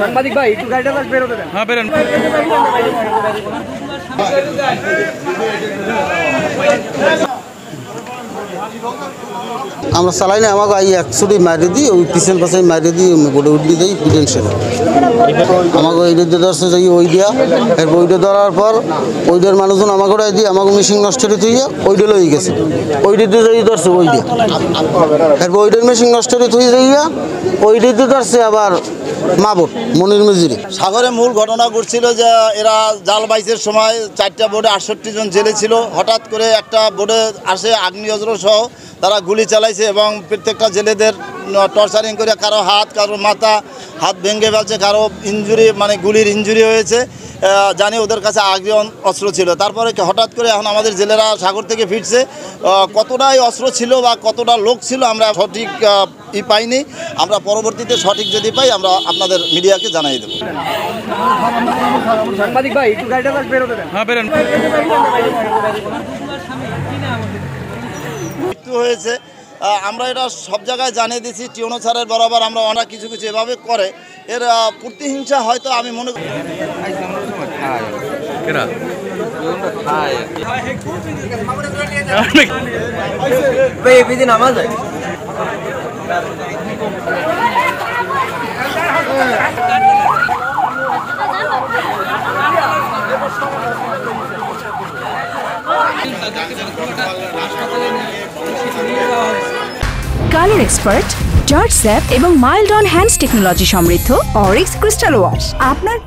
সাংবাদিক ভাই একটু গাড়িটা বেরোতে দেন। হ্যাঁ বেরোন। আমরা চালাই না, আমাকে এই একশোটি মারি দিই, ওই পিছন পাশে মারি দিই, বোর্ডে উঠলি দিই পিটেন্সের আমাকে ওই দিয়ে ধরছে যাই ওই দিয়া। এরপর ওইটা ধরার পর ওইটার মানুষজন আমাকে ওটাই দিয়ে আমাকে মেশিন নষ্ট করে থুইয়া ওইটা লই গেছে, ওইটা দিয়ে যাই ধরছে ওই দিয়া। এরপর ওইটার মেশিন নষ্ট করে থুই যাইয়া ওইটা দিয়ে ধরছে আবার মাবুর মনির মজুরি। সাগরে মূল ঘটনা ঘটছিল যে এরা জাল বাইচের সময় 4টা বোটে 68 জন জেলে ছিল। হঠাৎ করে একটা বোটে আসে আগ্নেয়াস্ত্র সহ তারা গুলি চালাইছে এবং প্রত্যেকটা জেলেদের টর্চারিং করে কারো হাত কারো মাথা হাত ভেঙে ফেলছে, কারো ইনজুরি মানে গুলির ইনজুরি হয়েছে। জানি ওদের কাছে আগ্নেয় অস্ত্র ছিল। তারপরে হঠাৎ করে এখন আমাদের জেলেরা সাগর থেকে ফিরছে, কতটাই অস্ত্র ছিল বা কতটা লোক ছিল আমরা সঠিক পাইনি। আমরা পরবর্তীতে সঠিক যদি পাই আমরা আপনাদের মিডিয়াকে জানাই দেবো। সাংবাদিক ভাই একটু গাড়িটা বেরোতে দেন। হ্যাঁ বেরোন। মৃত্যু হয়েছে, আমরা এটা সব জায়গায় জানিয়ে দিচ্ছি। টিওনো স্যারের বরাবর আমরা অনেক কিছু কিছু এভাবে করে এর প্রতিহিংসা হয়তো আমি মনে করি। কালার এক্সপার্ট, জর্জ স্যাপ এবং মাইল্ড অন হ্যান্ডস টেকনোলজি সমৃদ্ধ অরিক্স ক্রিস্টাল ওয়াশ আপনার